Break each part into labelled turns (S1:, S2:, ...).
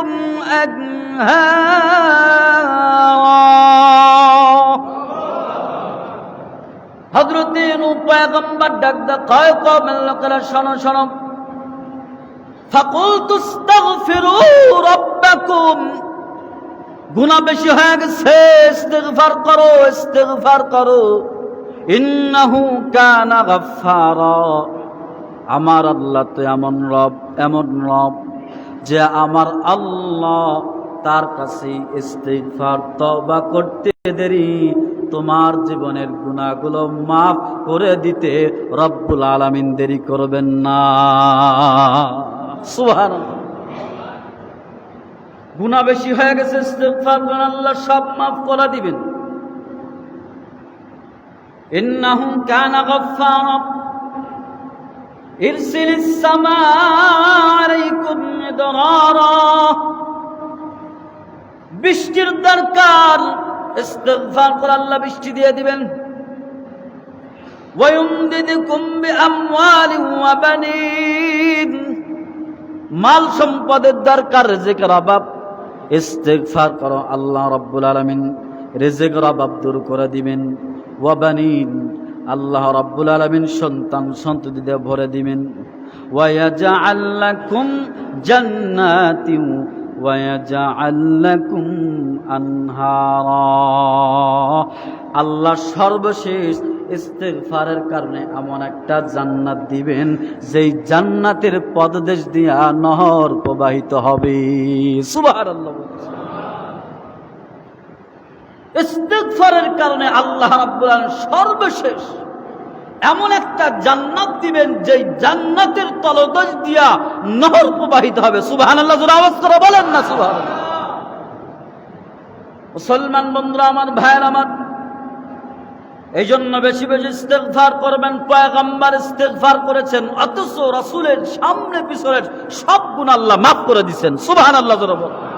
S1: عليكم أنهارا হযরত নূহ পয়গম্বর ডাক দা কয় কওমের লোকেরা শোনো শোনো ফাকুলতু ইস্তাগফিরু রাব্বাকুম গুনাহ বেশি হয়ে গেছে ইস্তিগফার করো ইন্নাহু কানা গাফফারা আমার আল্লাহ তো এমন রব যে আমার আল্লাহ তার কাছে ইস্তিগফার তওবা করতে দেরি তোমার জীবনের গুনাহগুলো মাফ করে দিতে রব্বুল আলামিন দেরি করবেন না সুবহানাল্লাহ গুনাহ বেশি হয়ে গেছে ইস্তিগফার করুন আল্লাহ সব মাফ করে দিবেন ইন্নাহু কানা গাফফারা ইরসিলিস সামা আলাইকুম মিদরারা বৃষ্টির দরকার ইস্তিগফার করে আল্লাহ বৃষ্টি দিয়ে দিবেন ওয়ায়ুমদিদুকুম বিআমওয়ালিন ওয়া বানিন মাল সম্পদের দরকার রিজিকের অভাব ইস্তিগফার করো আল্লাহ রাব্বুল আলামিন রিজিকের অভাব দূর করে দিবেন ওয়া বানিন আল্লাহ রাব্বুল আলামিন সন্তান সন্ততি দিয়ে ভরে দিবেন ওয়া ইয়াজআল লাকুম জান্নাতিন ওয়া ইয়াজআল লাকুম আনহারা আল্লাহ সর্বশেষ ইস্তিগফারের কারণে এমন একটা জান্নাত দিবেন যেই জান্নাতের পদদেশ দিয়া নহর প্রবাহিত হবে সুবহানাল্লাহ ইস্তিগফারের কারণে আল্লাহ রাব্বুল আলামিন সর্বশেষ এমন একটা জান্নাত দিবেন যেই জান্নাতের তলদেশ দিয়া নহর প্রবাহিত হবে সুবহানাল্লাহ জোরে আওয়াজ করে বলেন না সুবহানাল্লাহ মুসলমান বন্ধুরা আমার ভাইয়ের আমার এই জন্য বেশি বেশি ইস্তিগফার করবেন পয়গম্বর ইস্তিগফার করেছেন অথচ রাসূলের সামনে পিছনে সব গুনাহ আল্লাহ মাফ করে দিবেন সুবহানাল্লাহ জোরে বলেন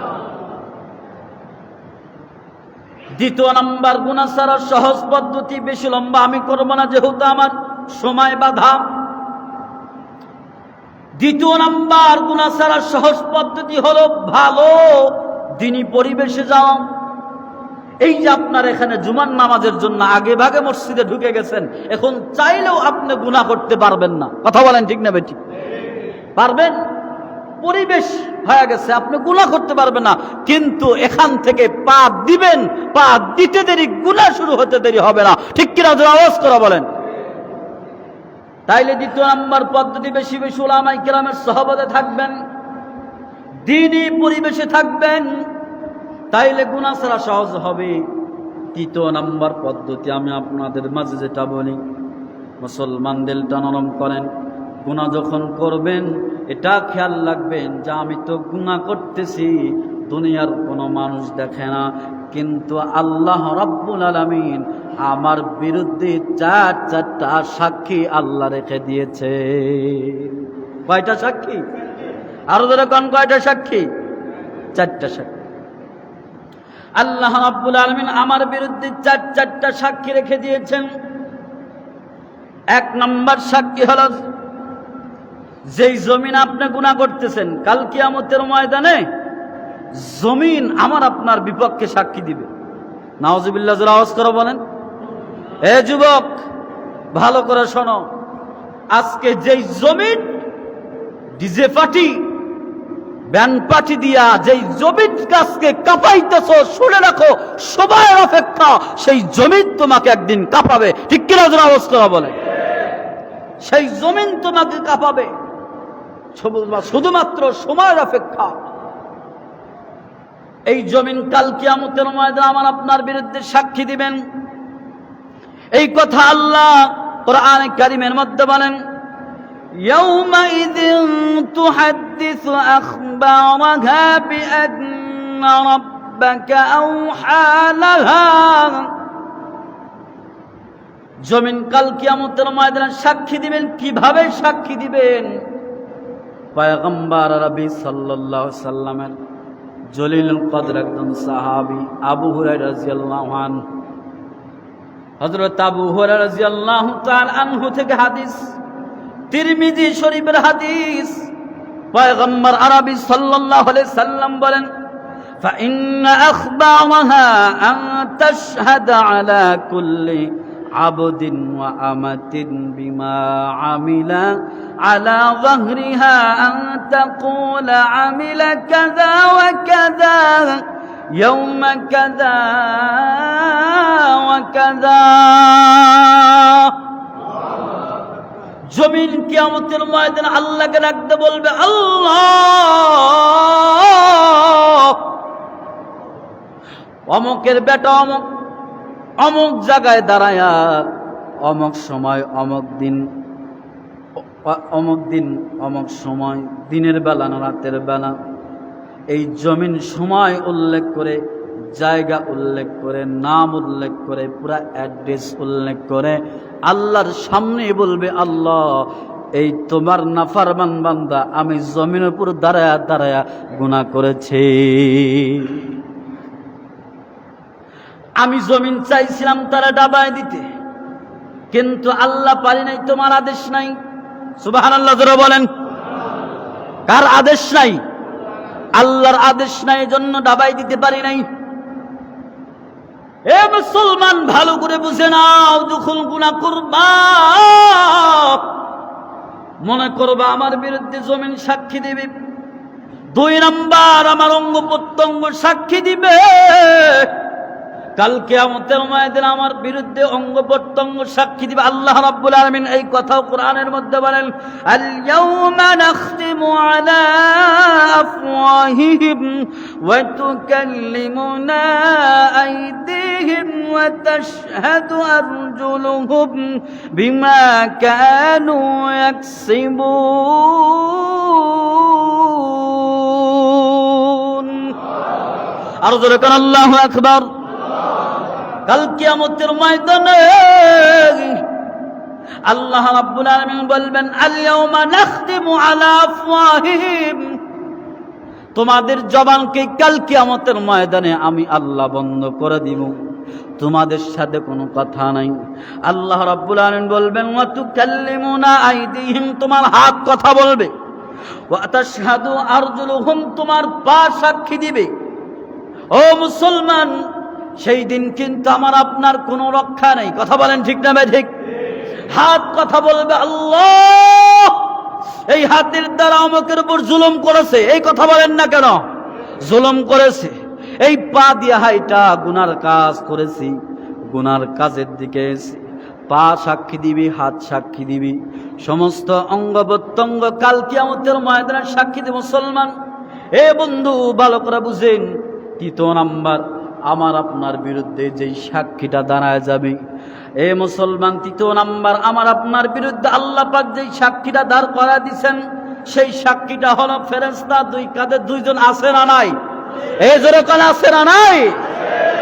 S1: দ্বিতীয় নাম্বার গুনাহ ছাড়ার সহজ পদ্ধতি বেশি লম্বা আমি করব না যেহেতু আমার সময় বাধা দ্বিতীয় নাম্বার গুনাহ ছাড়ার সহজ পদ্ধতি হলো ভালো দ্বীনি পরিবেশে যাওয়া এই যে আপনার এখানে জুমার নামাজের জন্য আগে ভাগে মসজিদে ঢুকে গেছেন এখন চাইলেও আপনি গুনাহ করতে পারবেন না কথা বলেন ঠিক না বেটি পারবেন পরিবেশ হয়ে গেছে আপনি গুনাহ করতে পারবেন না কিন্তু এখান থেকে পা দিবেন পা দিতে দেরি গুনাহ শুরু হতে দেরি হবে না ঠিক কিনা আওয়াজ করে বলেন তাইলে দ্বিতীয় নাম্বার পদ্ধতি বেশি বেশি উলামায়ে কেরামের সুহবতে থাকবেন দ্বীনি পরিবেশে থাকবেন তাইলে গুনাহ ছাড়া সহজ হবে তৃতীয় নাম্বার পদ্ধতি আমি আপনাদের মাঝে যেটা বলি মুসলমান দিলটা নরম করেন গুনাহ যখন করবেন এটা খেয়াল রাখবেন যে আমি তো গুনাহ করতেছি দুনিয়ার কোনো মানুষ দেখে না কিন্তু আল্লাহ রাব্বুল আলামিন আমার বিরুদ্ধে চারটা সাক্ষী আল্লাহ রেখে দিয়েছে কয়টা সাক্ষী আরো ধরে কোন কয়টা সাক্ষী চারটা সাক্ষী আল্লাহ রাব্বুল আলামিন আমার বিরুদ্ধে চারটা সাক্ষী রেখে দিয়েছেন এক নাম্বার সাক্ষী হলো যেই জমিন আপনি গুনাহ করতেছেন কাল কিয়ামতের ময়দানে জমিন আমার আপনার বিপক্ষে সাক্ষী দিবে নাউজুবিল্লাহ জোরে আওয়াজ করে বলেন এ যুবক ভালো করে শোনো আজকে যেই জমিন ডিজে পার্টি ব্যান্ড পার্টি দিয়া যেই জমিন গাছকে কাঁপাইতেছ শুনে রাখো সময়ের অপেক্ষা সেই জমিন তোমাকে একদিন কাঁপাবে ঠিক কিনা জোরে আওয়াজ করে বলেন সেই জমিন তোমাকে কাঁপাবে শুধুমাত্র সময়ের অপেক্ষা এই জমিন কাল কিয়ামতের ময়দানে আমার আপনার বিরুদ্ধে সাক্ষী দিবেন এই কথা আল্লাহ কোরআনে কারীমের মধ্যে বলেন ইয়াউমাইযিন তুহাদ্দিসু আখবারাহা বিআন্না রাব্বাকা আওহা লাহা জমিন কাল কিয়ামতের ময়দানে সাক্ষী দিবেন কিভাবে সাক্ষী দিবেন পয়গম্বর আরবি সাল্লাল্লাহু আলাইহি সাল্লামের জলিলুল কদর একজন সাহাবী আবু হুরায়রা রাদিয়াল্লাহু আনহু হযরত আবু হুরায়রা রাদিয়াল্লাহু তাআলা আনহু থেকে হাদিস তিরমিজি শরীফের হাদিস পয়গম্বর আরবি সাল্লাল্লাহু আলাইহি সাল্লাম বলেন, فإن أخبارها أن تشهد على كل عبد وأمة بما عمل على ظهرها أن تقول عمل كذا وكذا يوم كذا وكذا। জমিন কিয়ামতের ময়দানে আল্লাহকে ডাকতে বলবে, আল্লাহ, অমুকের বেটা অমুক অমুক জায়গায় দাঁড়ায়া অমুক সময় অমুক দিন অমুক সময়, দিনের বেলা না রাতের বেলা, এই জমিন সময় উল্লেখ করে, জায়গা উল্লেখ করে, নাম উল্লেখ করে, পুরা অ্যাড্রেস উল্লেখ করে আল্লাহর সামনে বলবে, আল্লাহ, এই তোমার নাফরমান বান্দা আমি জমিনের উপর দাঁড়ায়া দাঁড়ায়া গুনাহ করেছে। আমি জমিন চাইছিলাম তারা ডাবায় দিতে, কিন্তু আল্লাহ পারি নাই, তোমার আদেশ নাই। সুবহানাল্লাহ জোরে বলেন। কার আদেশ নাই? আল্লাহর আদেশ নাই, জন্য ডাবাই দিতে পারি নাই। এ মুসলমান, ভালো করে বুঝে নাও, যখন গুনাহ করবা মনে করবা আমার বিরুদ্ধে জমিন সাক্ষী দিবে, 2 নাম্বার আমার অঙ্গ প্রত্যঙ্গ সাক্ষী দিবে। কাল কিয়ামতের ময়দানে আমার বিরুদ্ধে অঙ্গ প্রত্যঙ্গ সাক্ষী দিবে। আল্লাহ রাব্বুল আলামিন এই কথাও কোরআনের মধ্যে বলেন, আল ইয়াউমা নাখতিমু আলা আফওয়াহিহিম ওয়া তুকাল্লিমুনা আইদিহিম ওয়া তাশহাদু আরজুলুহুম বিমা কানু ইয়াকসিবুন। আর জোরে কোন আল্লাহু আকবার। কাল কিয়ামতের ময়দানে আল্লাহ রাব্বুল আলামিন বলবেন, আল ইয়াউমা নাখতিমু আলা আফওয়াহিহিম, তোমাদের জবানকে কাল কিয়ামতের ময়দানে আমি আল্লাহ বন্ধ করে দিব, তোমাদের সাথে কোনো কথা নাই। আল্লাহ রাব্বুল আলামিন বলবেন, ওয়া তুকাল্লিমুনা আইদিহিম, তোমার হাত কথা বলবে, ওয়া তাশহাদু আরজুলুহুম, তোমার পা সাক্ষী দিবে। ও মুসলমান, সেই দিন কিন্তু আমার আপনার কোনো রক্ষা নেই। কথা বলেন ঠিক না ভাই? ঠিক। হাত কথা বলবে, আল্লাহ, এই হাতের দ্বারা আমাদের উপর জুলুম করেছে, এই কথা বলেন না কেন? জুলুম করেছে। এই পা দিয়া হাইটা গুনার কাজ করেছি, গুনার কাজের দিকে পা সাক্ষী দিবি, হাত সাক্ষী দিবি, সমস্ত অঙ্গ প্রত্যঙ্গ কাল কিয়ামতের ময়দানে সাক্ষী দিবে। মুসলমান, এ বন্ধু, ভালো করে বুঝেন, 3 নাম্বার আমার আপনার বিরুদ্ধে যেই সাক্ষীটা দাঁড়ায় যাবে, এ মুসলমান, 3 নাম্বার আমার আপনার বিরুদ্ধে আল্লাহ পাক যেই সাক্ষীটা দাঁড় করা দিচ্ছেন, সেই সাক্ষীটা হলো ফেরেশতা। 2 কাঁধে 2 জন আছে না নাই? এই জোরে কোন আছে না নাই?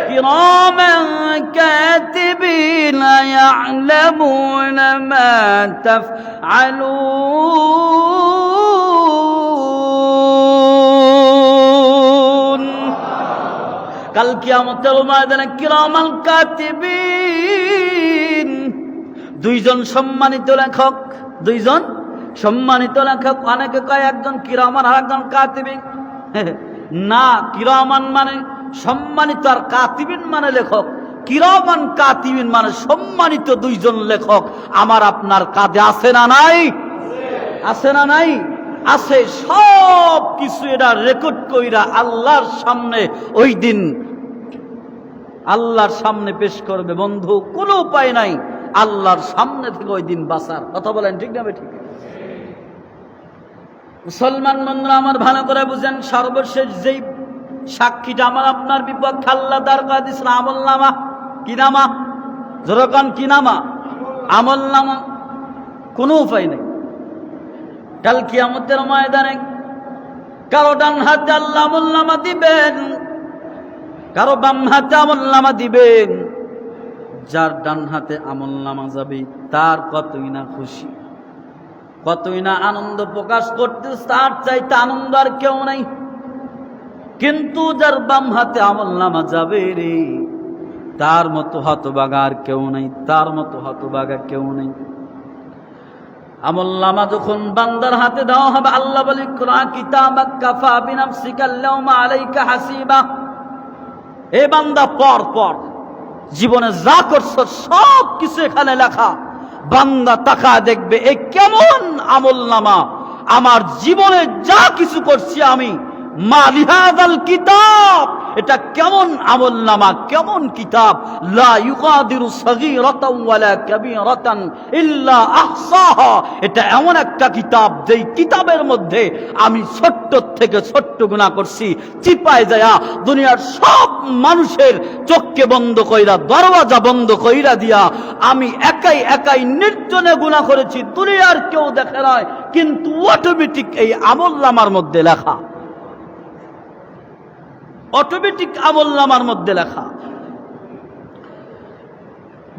S1: কিরামান কাতিবিনা ইয়ালামুনা মা তাফআলুন। কাল কিয়ামতের ময়দানে কিরামান কাতিবিন, 2 জন সম্মানিত লেখক, 2 জন সম্মানিত লেখক। অনেকে কয় একজন কিরামান আর একজন কাতিবিন। না, কিরামান মানে সম্মানিত আর কাতিবিন মানে লেখক। কিরামান কাতিবিন মানে সম্মানিত 2 জন লেখক আমার আপনার কাঁধে আছে না নাই? আছে না নাই? আছে। সব কিছু এটা রেকর্ড কইরা আল্লাহর সামনে ওই দিন আল্লাহর সামনে পেশ করবে। বন্ধু, কোনো উপায় নাই আল্লাহর সামনে থেকে ওই দিন বাঁচার। কথা বলেন ঠিক না? ঠিক। মুসলমান বন্ধুরা আমার, ভালো করে বুঝেন, সর্বশেষ যেই সাক্ষীটা আমার আপনার বিপক্ষে আল্লাহ দাঁড় করে দিয়েছিল, আমলনামা। কি নামা? যেরকম কি নামা? আমলনামা। কোনো উপায় নেই। কাল কিয়ামতের ময়দানে কারো ডান হাতে আল্লাহ আমলনামা দিবেন, কারো বাম হাতে আমলনামা দিবেন। যার ডান হাতে আমলনামা যাবে তার কতই না খুশি, কতই না আনন্দ প্রকাশ করতে, তার চাইতে আনন্দ আর কেউ নাই। কিন্তু যার বাম হাতে আমলনামা যাবে রে, তার মতো হতভাগা আর কেউ নাই, তার মতো হতভাগা কেউ নেই। আমলনামা যখন বান্দার হাতে দেওয়া হবে, আল্লাহ বলে ইকরা কিতাবাক কাফা বিনাফসিকা আল-ইয়াওমা আলাইকা হাসিবা। এ বান্দা পড় পড়, জীবনে যা করছ সব কিছু এখানে লেখা। বান্দা তাকা দেখবে এ কেমন আমলনামা, আমার জীবনে যা কিছু করছি আমি, মা লিহাযাল কিতাব, এটা কেমন আমলনামা, কেমন কিতাব। লা ইউগাদিরু সাগীরাতাও ওয়ালা কাবীরাতান ইল্লা আহসাহা। এটা এমন একটা কিতাব যেই কিতাবের মধ্যে আমি ছোট্ট থেকে ছোট্ট গুনাহ করছি, চিপায় যায়া দুনিয়ার সব মানুষের চোখকে বন্ধ কইরা, দরওয়াজা বন্ধ কইরা দিয়া আমি একাই একাই নির্জনে গুনাহ করেছি, দুনিয়ার কেউ দেখে নাই, কিন্তু অটোমেটিক এই আমলনামার মধ্যে লেখা, অটোমেটিক আমলনামার মধ্যে লেখা।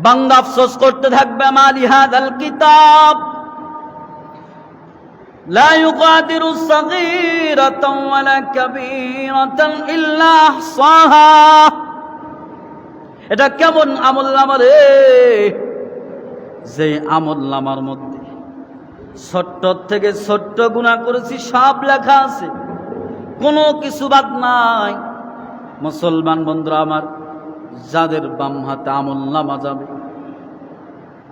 S1: বান্দা আফসোস করতে থাকবে, মা লিহাযাল কিতাব লা ইউগাদিরু সাগীরাতাও ওয়ালা কাবীরাতান ইল্লা আহসাহা। এটা কেমন আমলনামা রে, যে আমলনামার মধ্যে ছোট্ট থেকে ছোট্ট গুনাহ করেছি সব লেখা আছে, কোনো কিছু বাদ নাই। মুসলমান বন্ধুরা আমার, যাদের বাম হাতে আমলনামা যাবে,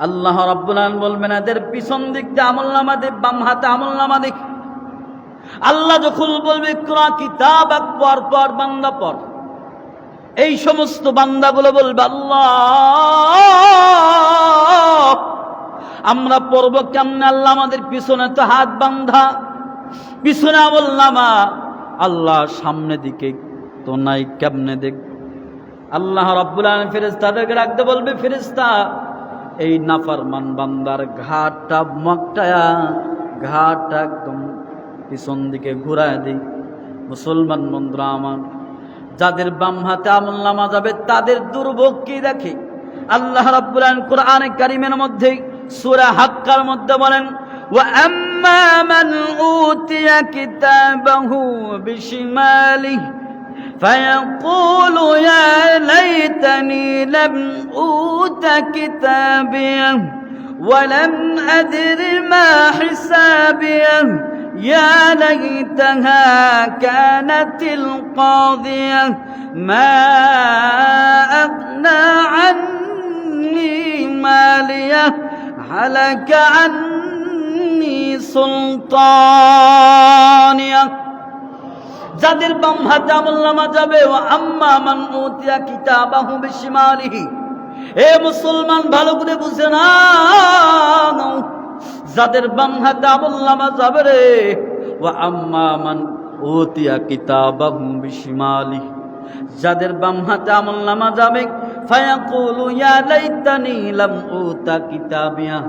S1: আল্লাহ রাব্বুল আলামিন বলবেন এদের পিছন দিক দিয়ে আমলনামা দে, বাম হাতে আমলনামা দেখ। আল্লাহ যখন বলবে ইকরা কিতাবাক, পড় পড় বান্দা পড়, এই সমস্ত বান্দাগুলো বলবে আল্লাহ আমরা পড়বো কেমনে, আল্লাহ আমাদের পিছনে তো হাত বান্ধা, পিছনে আমলনামা, আল্লাহ সামনে দিকে তো নাই, কেমনে দেখ। আল্লাহ রাব্বুল আলামিন ফেরেশতাদেরকে ডাকতে বলবে, ফেরেশতা এই নাফরমান বান্দার ঘাটটা মকটায়া, ঘাটটা একদম পিছন দিকে ঘুরায় দিই। মুসলমান বন্ধুরা আমার, যাদের বাম হাতে আমলনামা যাবে তাদের দুর্ভোগ কি দেখে আল্লাহ রাব্বুল আলামিন কোরআনে কারীমের মধ্যে সূরা হাক্কার মধ্যে বলেন, ওয়া আম্মা মান উতিয়া কিতাবাহু বিশিমালিহি ফায়াকুলু ইয়া লাইতানি লাম উতা কিতাবিয়া ওয়া লাম আদরি মা হিসাবিয়া ইয়া লাইতাহা কানাতিল কাদিয়া মা আগনা আন্নি মালিয়া হালাকা আন্নি সুলতানিয়া। যাদের বাম হাতে আমলনামা যাবে, ও আম্মা মান উতিয়া কিতাবাহু বিশিমালিহি, এ মুসলমান ভালো করে বুঝে না, যাদের বাম হাতে আমলনামা যাবে রে, ও আম্মা মান উতিয়া কিতাবাহু বিশিমালিহি, যাদের বাম হাতে আমলনামা যাবে, ফায়াকুলু ইয়া লাইতানি লাম উতা কিতাবিয়া,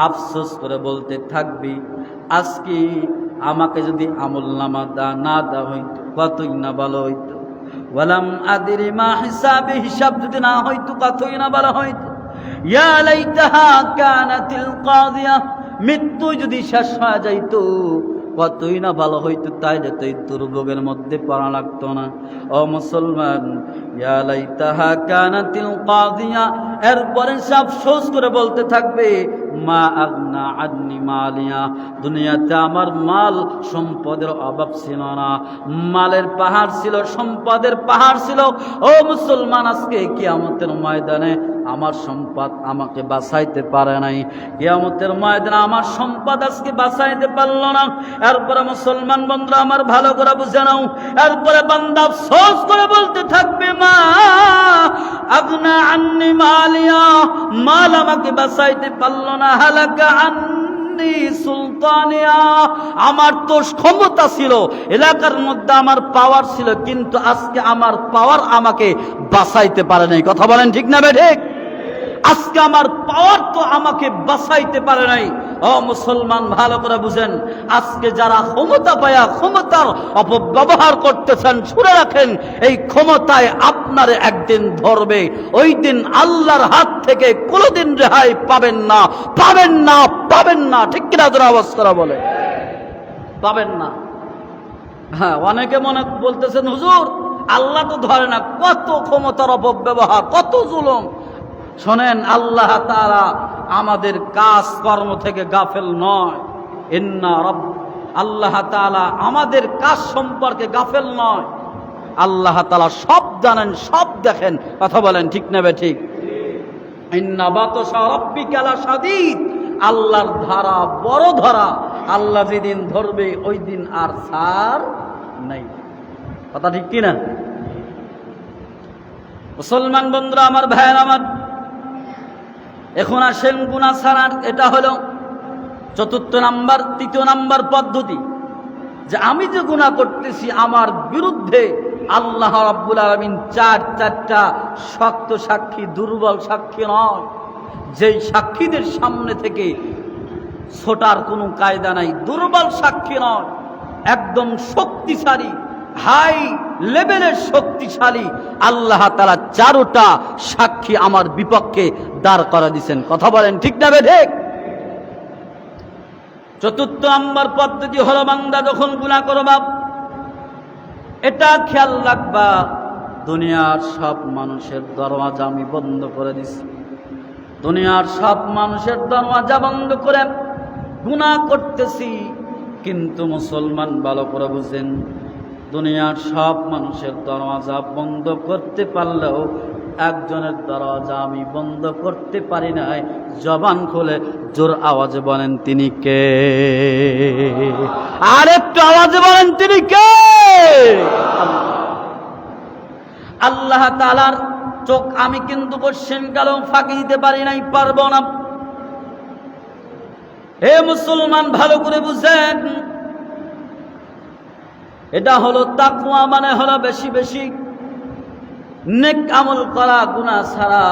S1: আফসোস করে বলতে থাকবি আজকে আমাকে যদি আমলনামা না দেওয়া হইতো কতই না ভালো হইতো। ওয়ালাম আদরি মা হিসাবে, হিসাব যদি না হইতো কতই না ভালো হইতো। ইয়া লাইতাহা কানাতিল কাদিয়া, মৃত্যু যদি শেষ হয়ে যাইতো কতই না ভালো হইতো, তাইলে তো এই দুর্ভোগের মধ্যে পড়া লাগতো না। ও মুসলমান, ইয়া লাইতাহা কানাতিল কাদিয়া, এরপরে সে আফসোস করে বলতে থাকবে, মা আগনা আন্নি মালিয়া, দুনিয়াতে আমার মাল সম্পদের অভাব ছিল না, মালের পাহাড় ছিল, সম্পদের পাহাড় ছিল। ও মুসলমান, আজকে কিয়ামতের ময়দানে আমার সম্পদ আমাকে বাঁচাইতে পারে নাই, কিয়ামতের ময়দানে আমার সম্পদ আজকে বাঁচাইতে পারলো না। এরপরে মুসলমান বন্ধুরা আমার ভালো করে বুঝে নাও, এরপরে বান্দা আফসোস করে বলতে থাকবে, মা আগনা আন্নি মালিয়া, মাল আমাকে বাঁচাইতে পারলো না, হালাকা আন্নি সুলতানিয়া, আমার তো ক্ষমতা ছিল, এলাকার মধ্যে আমার পাওয়ার ছিল, কিন্তু আজকে আমার পাওয়ার আমাকে বাঁচাইতে পারে নাই। কথা বলেন ঠিক না ঠিক? আজকে আমার পাওয়ার তো আমাকে বাঁচাইতে পারে নাই। ও মুসলমান ভালো করে বুঝেন, আজকে যারা ক্ষমতা পায়া ক্ষমতার অপব্যবহার করতেছেন, শুনে রাখেন এই ক্ষমতায় আপনারে একদিন ধরবে, ওই দিন আল্লাহর হাত থেকে কোনোদিন রেহাই পাবেন না, পাবেন না, পাবেন না। ঠিক কিনা তোর আওয়াজ করা বলে, পাবেন না। হ্যাঁ, অনেকে মনে বলতেছেন হুজুর আল্লাহ তো ধরে না, কত ক্ষমতার অপব্যবহার, কত জুলুম। শোনেন, আল্লাহ তাআলা আমাদের কাজ কর্ম থেকে গাফেল নয়। আল্লাহ তাআলা আমাদের কাজ সম্পর্কে গাফেল নয়। আল্লাহ তাআলা সব জানেন, সব দেখেন। কথা বলেন ঠিক না ঠিক? ইন্না বাতশা রাব্বিকা লাশাদীদ। আল্লাহর ধারা বড় ধরা। আল্লাহ যেদিন ধরবে ওই দিন আর ছাড় নাই। কথা ঠিক কিনা? মুসলমান বন্ধুরা আমার, ভাইয়ের আমার, এখন আসেন গুনাহ ছাড়ার। এটা হলো তৃতীয় নাম্বার পদ্ধতি, যে আমি যে গুনাহ করতেছি আমার বিরুদ্ধে আল্লাহ রাব্বুল আলামিন চারটা শক্ত সাক্ষী, দুর্বল সাক্ষী নয়। যেই সাক্ষীদের সামনে থেকে ছোটার কোনো কায়দা নাই, দুর্বল সাক্ষী নয়, একদম শক্তিশালী, হাই লেভেলের শক্তিশালী আল্লাহ তাআলা চারটা সাক্ষী আমার বিপক্ষে দাঁড় করা দিয়েছেন। কথা বলেন ঠিক না ঠিক? চতুর্থ নম্বর পদ্ধতি হলো, বান্দা যখন গুনাহ করবা এটা খেয়াল রাখবা, দুনিয়ার সব মানুষের দরওয়াজা আমি বন্ধ করে দিছি। দুনিয়ার সব মানুষের দরওয়াজা বন্ধ করে গুনাহ করতেছি, কিন্তু মুসলমান ভালো করে বুঝেন, দুনিয়ার সব মানুষের দরওয়াজা বন্ধ করতে পারলেও একজনের দরওয়াজা আমি বন্ধ করতে পারি নাই। জবান খুলে জোর আওয়াজে বলেন তিনি কে? আর একটু আওয়াজে বলেন তিনি কে? আল্লাহ তাআলার চোখ আমি কিন্তু কোশ্চেন কালেও ফাঁকি দিতে পারি নাই, পারবো না। হে মুসলমান ভালো করে বুঝেন, এটা হলো তাকওয়া, মানে হলো বেশি বেশি নেক আমল করা, গুনাহ ছাড়া।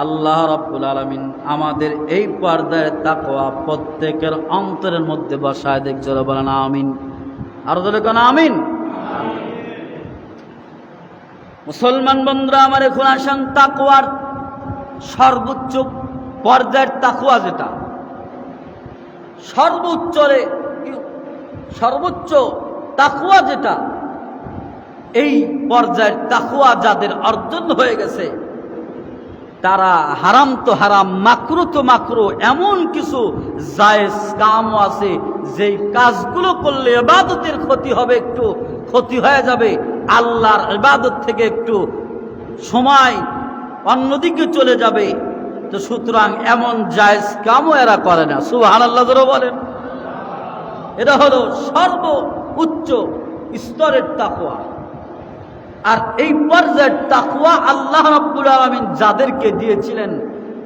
S1: আল্লাহ রাব্বুল আলামিন আমাদের এই পর্দায় তাকওয়া প্রত্যেকের অন্তরের মধ্যে বসায় দেখ। জোরে বলেন আমিন। আর জোরে কোন আমিন। মুসলমান বন্ধুরা আমার, এখন আসেন তাকওয়ার সর্বোচ্চ পর্যায়ের তাকওয়া, যেটা সর্বোচ্চ তাকওয়া, যেটা এই পর্যায়ের তাকওয়া যাদের অর্জন হয়ে গেছে, তারা হারাম তো হারাম, মাকরু তো মাকরু, এমন কিছু জায়েজ কামও আছে যেই কাজগুলো করলে ইবাদতের ক্ষতি হবে, একটু ক্ষতি হয়ে যাবে, আল্লাহর ইবাদত থেকে একটু সময় অন্যদিকে চলে যাবে। তো সুতরাং এমন জায়েজ কামও এরা করে না। সুবহানাল্লাহ জোরে বলেন। এটা হলো সর্বোচ্চ স্তরের তাকওয়া। আর এই পর্যায়ের তাকওয়া আল্লাহ রাব্বুল আলামিন যাদেরকে দিয়েছিলেন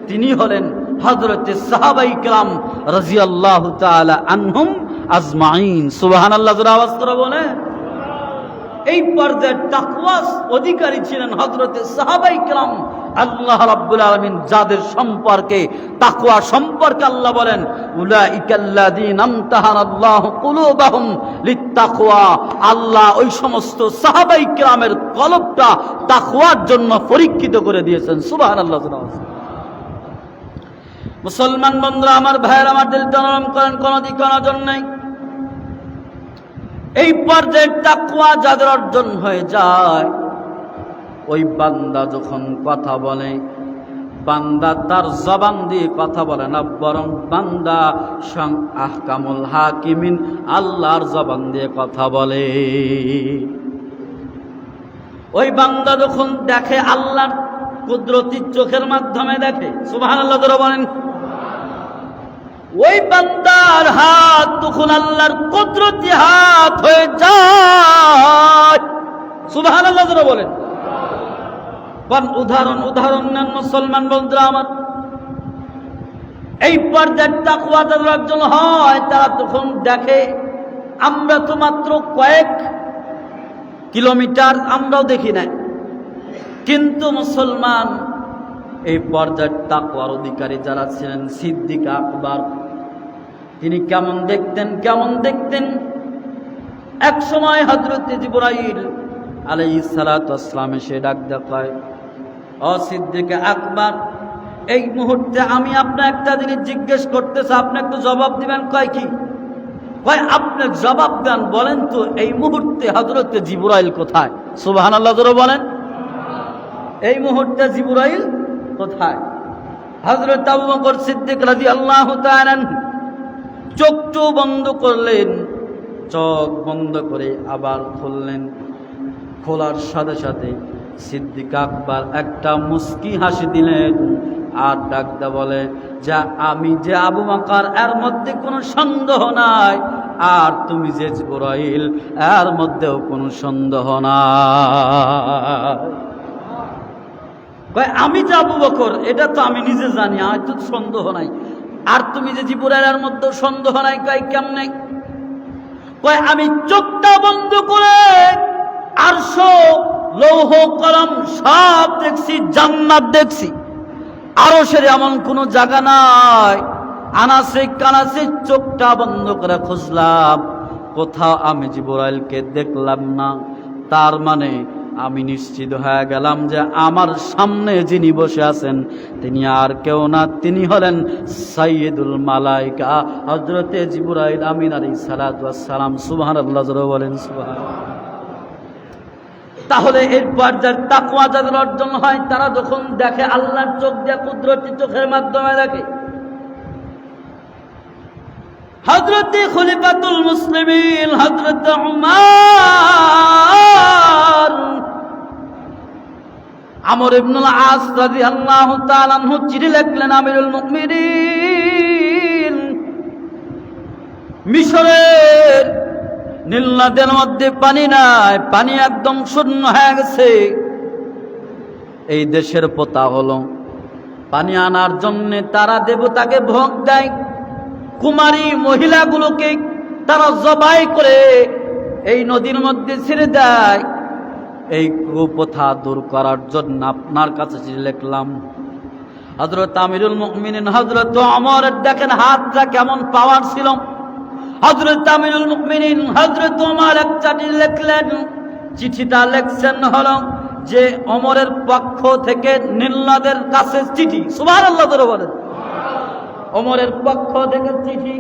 S1: তিনি হলেন হযরতে সাহাবায়ে কেরাম রাদিয়াল্লাহু তাআলা আনহুম আজমাইন। সুবহানাল্লাহ জোরে আওয়াজ করে বলেন। এই পর্যায়ের তাকওয়া অধিকারী ছিলেন হযরতে সাহাবায়ে কেরাম। আল্লাহ রাব্বুল আলামিন যাদের সম্পর্কে তাকওয়া সম্পর্কে আল্লাহ বলেন, উলাইকাল্লাযীনা আমতাহানাল্লাহু কুলুবাহুম লিত্তাকওয়া। আল্লাহ ওই সমস্ত সাহাবায়ে কেরামের কলবটা তাকওয়ার জন্য পরীক্ষিত করে দিয়েছেন। সুবহানাল্লাহ। মুসলমান বন্ধুরা আমার, ভাইয়ের আমার, দিল নরম করেন, কোন দিক কোন জন্য নেই। এই পর্যায়ের তাকওয়া যাদের অর্জন হয়ে যায়, ওই বান্দা যখন কথা বলে, বান্দা তার জবান দিয়ে কথা বলে না, বরং বান্দা আহকামুল হাকিমিন আল্লাহর জবান দিয়ে কথা বলে। ওই বান্দা যখন দেখে, আল্লাহর কুদরতি চোখের মাধ্যমে দেখে। সুবহানাল্লাহ জোরে বলেন। ওই বান্দার হাত তখন আল্লাহর কুদরতি হাত হয়ে যায়। সুবহানাল্লাহ জোরে বলেন। উদাহরণ নেন মুসলমান বন্ধুরা আমার, এই পর্যায়ের তাকওয়া যাদের অর্জন হয়, তারা তখন দেখে, আমরা তো মাত্র কয়েক কিলোমিটার আমরাও দেখি না, কিন্তু মুসলমান এই পর্যায়ের তাকওয়ার অধিকারী যারা ছিলেন, সিদ্দিক আকবর, তিনি কেমন দেখতেন। এক সময় হযরত জিবরাইল আলাইহিস সালাতু ওয়াস সালাম এসে ডাক দেয়, ও সিদ্দিক আকবর, এই মুহূর্তে আমি আপনার একটা জিনিস জিজ্ঞেস করতেছি, আপনি একটু জবাব দিবেন। কয় কি? কয় আপনি জবাব দেন, বলেন তো এই মুহূর্তে হযরত জিবরাইল কোথায়? সুবহানাল্লাহ জোরে বলেন। এই মুহূর্তে জিবরাইল কোথায়? হযরত আবু বকর সিদ্দিক রাদিয়াল্লাহু তাআলা চোখটা বন্ধ করলেন, চোখ বন্ধ করে আবার খুললেন। খোলার সাথে সাথে সিদ্দিক আকবর একটা মুস্কি হাসি দিলেন আর ডাকদা বলে, যা আমি যে আবু বকর এর মধ্যে কোনো সন্দেহ নাই, আর তুমি যে জিবরাইল এর মধ্যেও কোনো সন্দেহ নাই। কয় আমি যে আবু বকর এটা তো আমি নিজে জানি, আর তো সন্দেহ নাই, আর তুমি যে জিবরাইল এর মধ্যেও সন্দেহ নাই। কয় কেমনে? কয় আমি চোখটা বন্ধ করে আরশ, লৌহ কলম সব দেখছি, জান্নাত দেখছি, আরশের এমন কোনো জায়গা নাই। আনাসে কানাসে চোখটা বন্ধ করে খুঁজলাম, কোথাও আমি জিবরাইলকে দেখলাম না। তার মানে আমি নিশ্চিত হয়ে গেলাম যে আমার সামনে যিনি বসে আছেন তিনি আর কেউ না, তিনি হলেন সাইয়্যিদুল মালায়েকা হযরতে জিবরাইল আমিন আলাইহিস সালাতু ওয়াস সালাম। সুবহানাল্লাহ, জোরে বলেন সুবহানাল্লাহ। তাহলে এরপর যার তাকওয়া যাদের অর্জন হয়, তারা যখন দেখে আল্লাহর চোখ দিয়ে, কুদরতি চোখের মাধ্যমে দেখে। হযরতে খলিফাতুল মুসলিমিন হযরতে উমর আমর ইবনুল আস রাদিয়াল্লাহু তাআলা আনহু চিঠি লিখলেন, আমিরুল মুমিনিন, মিশরের নীল নদের মধ্যে পানি নাই, পানি একদম শূন্য হয়ে গেছে। এই দেশের পোতা হলো পানি আনার জন্য তারা দেবতাকে ভোগ দেয়, কুমারী মহিলাগুলোকে তারা জবাই করে এই নদীর মধ্যে ছেড়ে দেয়। এই কুপ্রথা দূর করার জন্য আপনার কাছে চিঠি লিখলাম। হযরত আমিরুল মুমিনিন হযরত ওমরের দেখেন হাতটা কেমন পাওয়ার ছিল। হযরত আমিরুল মুমিনিন হযরত ওমর একটা চিঠি লিখলেন। চিঠিটা লিখছেন হলো যে ওমরের পক্ষ থেকে নীল নদের কাছে চিঠি। সুবহানাল্লাহ, জোরে বলেন। ওমরের পক্ষ থেকে চিঠি।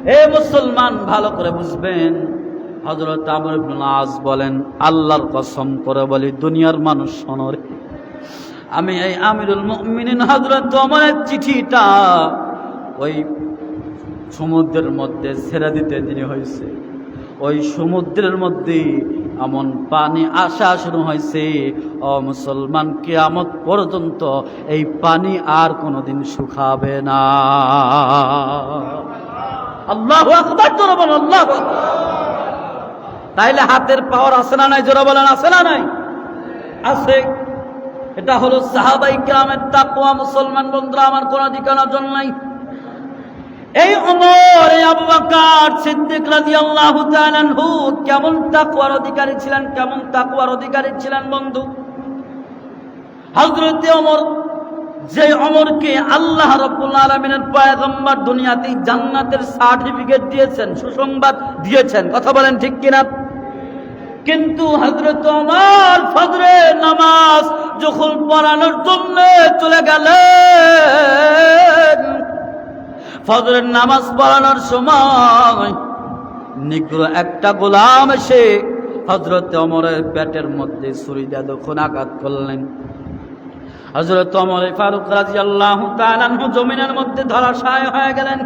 S1: হে মুসলমান, ভালো করে বুঝবেন। হযরত আমর ইবনে আস বলেন, আল্লাহর কসম করে বলি, দুনিয়ার মানুষ শোনো রে, আমি এই আমিরুল মুমিনিন হযরত ওমরের চিঠিটা ওই সমুদ্রের মধ্যে ছেড়ে দিতে যিনি হয়েছে, ওই সমুদ্রের মধ্যে এমন পানি আসা শুরু হয়েছে, ও মুসলমান, কিয়ামত পর্যন্ত এই পানি আর কোনোদিন শুকাবে না। আল্লাহু আকবার, জোরে বলেন আল্লাহু আকবার। তাইলে হাতের পাওয়ার আছে না নাই? জোরে বলেন আছে না নাই? আছে। এটা হলো সাহাবায়ে কিরামের তাকওয়া। মুসলমান বন্ধুরা আমার, কোন অধিকার অর্জন নাই। এই ওমর, এই আবু বকর সিদ্দিক রাদিয়াল্লাহু তাআলা আনহু কেমন তাকওয়ার অধিকারী ছিলেন, কেমন তাকওয়ার অধিকারী ছিলেন বন্ধু। হযরত ওমর, যে ওমরকে আল্লাহ রাব্বুল আলামিনের পয়গম্বর দুনিয়াতে জান্নাতের সার্টিফিকেট দিয়েছেন, সুসংবাদ দিয়েছেন, কথা বলেন ঠিক কিনা? কিন্তু হযরত ওমর ফজরের নামাজ যখন পড়ানোর জন্য চলে গেলেন, ফজরের নামাজ পড়ানোর সময় নিগ্র একটা গোলাম এসে হযরত ওমরের পেটের মধ্যে ছুরি দিয়ে যখন আঘাত করলেন, হযরত ওমর ফারুক রাদিয়াল্লাহু তাআলা আনহু জমিনের মধ্যে ধরাশায়ী হয়ে গেলেন।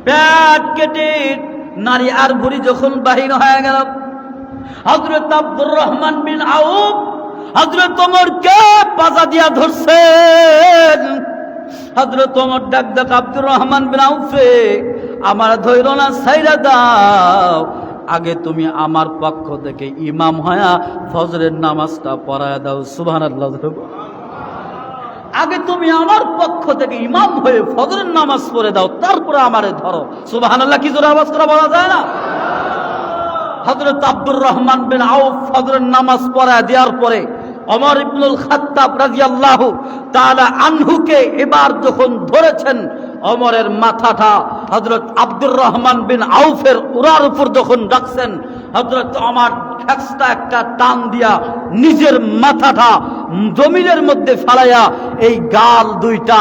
S1: পেট কেটে নারী আর ভুঁড়ি যখন বাহির হয়ে গেল, হযরত আব্দুর রহমান বিন আউফ হযরত ওমরকে পাজা দিয়া ধরছেন। হযরত ওমর ডাক ডাক, আব্দুর রহমান বিন আউফ, আমার ধৈর্য না, ছাইরা দাও, আগে তুমি আমার পক্ষ থেকে ইমাম হয়া ফজরের নামাজটা পড়ায় দাও। সুবহানাল্লাহ। আগে তুমি আমার পক্ষ থেকে ইমাম হয়ে ফজরের নামাজ পড়ে দাও, তারপরে আমারে ধরো। সুবহানাল্লাহ, কি জোরে আওয়াজ করে বলা যায় না? হযরত আব্দুর রহমান বিন আউফ ফজরের নামাজ পড়ায় দেওয়ার পরে ওমর ইবনুল খাত্তাব রাদিয়াল্লাহু তাআলা আনহুকে এবার যখন ধরেছেন, ওমরের মাথাটা হযরত আব্দুর রহমান বিন আউফের উরার উপর যখন রাখছেন, হযরত ওমর খেস্তা একটা টান দিয়া নিজের মাথাটা জমিনের মধ্যে ফেলাইয়া এই গাল দুইটা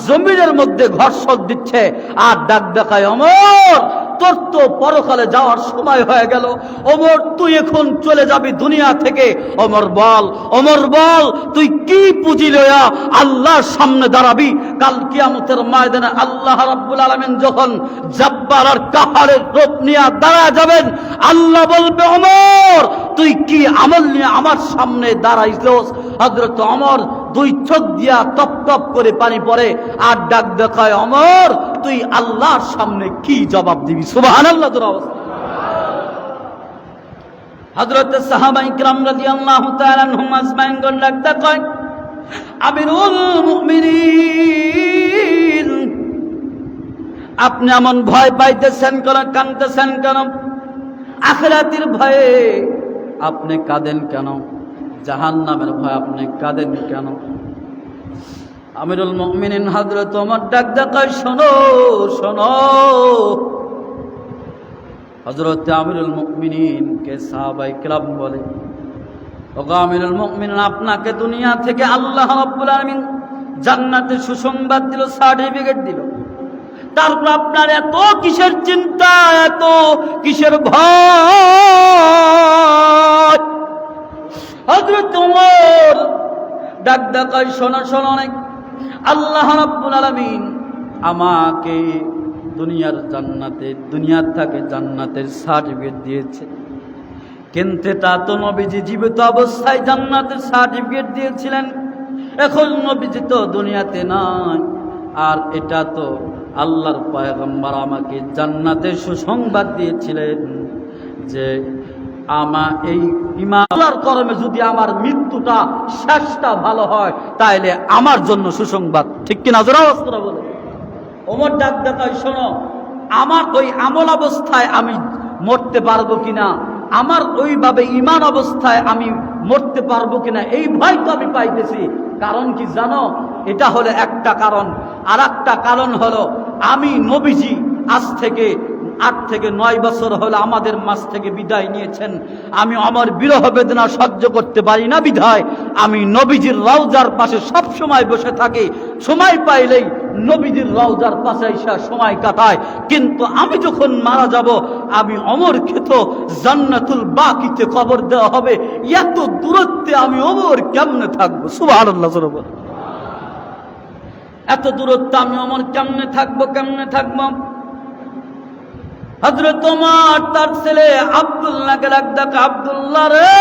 S1: জমিনের মধ্যে ঘর্ষণ দিচ্ছে আর ডাক দেখায়, ওমর তোর তো পরকালে যাওয়ার সময় হয়ে গেল। ওমর তুই এখন চলে যাবি দুনিয়া থেকে। ওমর বল তুই কি পুঁজি লইয়া আল্লাহর সামনে দাঁড়াবি? কাল কিয়ামতের ময়দানে আল্লাহ রাব্বুল আলামিন যখন জব্বার আর কাহারের রূপ নিয়ে দাঁড়া যাবেন, আল্লাহ বলবে ওমর তুই কি আমল নিয়ে আমার সামনে দাঁড়াইছস? হযরত ওমর দুই চোখ দিয়া টপ টপ করে পানি পড়ে আর ডাক দেখায়, ওমর তুই আল্লাহর সামনে কি জবাব দিবি? সুবহানাল্লাহ। হযরত সাহাবা ইকরাম রাদিয়াল্লাহু তাআলা আনহুম আজমাইন ডাক দেখায়, আমিরুল মুমিনিন আপনি এমন ভয় পাইতেছেন কেন, কাঁদতেছেন কেন? আখিরাতের ভয়ে আপনি কাঁদেন কেন? জাহান্নামের ভয়ে আপনি কাঁদেন কেন? আমিরুল মুমিনিন হযরত ওমর ডাক দেখায়, শোনো শোনো। হযরত আমিরুল মুমিনিনকে সাহাবায়ে কেরাম বলে, ওগো আমিরুল মুমিনিন, আপনাকে দুনিয়া থেকে আল্লাহ রাব্বুল আলামিন জান্নাতের সুসংবাদ দিল, সার্টিফিকেট দিল, তারপর আপনার এত কিসের চিন্তা, এত কিসের ভয়? হযরত ওমর ডাক দেখায়, শোনো শোনো, অনেক আল্লাহ রাব্বুল আলামিন আমাকে দুনিয়ার থেকে জান্নাতের সার্টিফিকেট দিয়েছে, কিন্তু তা তো নবীজি জীবিত অবস্থায় জান্নাতের সার্টিফিকেট দিয়েছিলেন, এখন নবীজি তো দুনিয়াতে নাই, আর এটা তো আল্লাহর পয়গম্বর আমাকে জান্নাতের সুসংবাদ দিয়েছিলেন যে এই ইমানের কর্মে যদি আমার মৃত্যুটা শেষটা ভালো হয় তাহলে আমার জন্য সুসংবাদ। ঠিক কিনা? জোরে আওয়াজ করে বলে। ওমর ডাক দেখায়, শোনো, আমার ওই আমল অবস্থায় আমি মরতে পারবো কিনা, আমার ওইভাবে ঈমান অবস্থায় আমি মরতে পারবো কিনা, এই ভয় তো আমি পাইতেছি। কারণ কি জানো? এটা হলো একটা কারণ। আর একটা কারণ হলো আমি নবীজি আজ থেকে 8 থেকে 9 বছর হলো আমাদের মাঝ থেকে বিদায় নিয়েছেন। আমি আমার বিরহ বেদনা সহ্য করতে পারি না, বিধায় আমি নবীজির রওজার পাশে সব সময় বসে থাকি, সময় পাইলেই নবীজির রওজার পাশে এসে সময় কাটায়। কিন্তু আমি যখন মারা যাব, আমি ওমর খেত জান্নাতুল বাকিতে কবর দেওয়া হবে, এত দূরত্বে আমি ওমর কেমনে থাকবো? সুবহানাল্লাহ। এত দূরত্বে আমি ওমর কেমনে থাকবো? হযরত ওমর তার ছেলে আব্দুল্লাহকে ডাক দেখায়, আব্দুল্লাহ রে,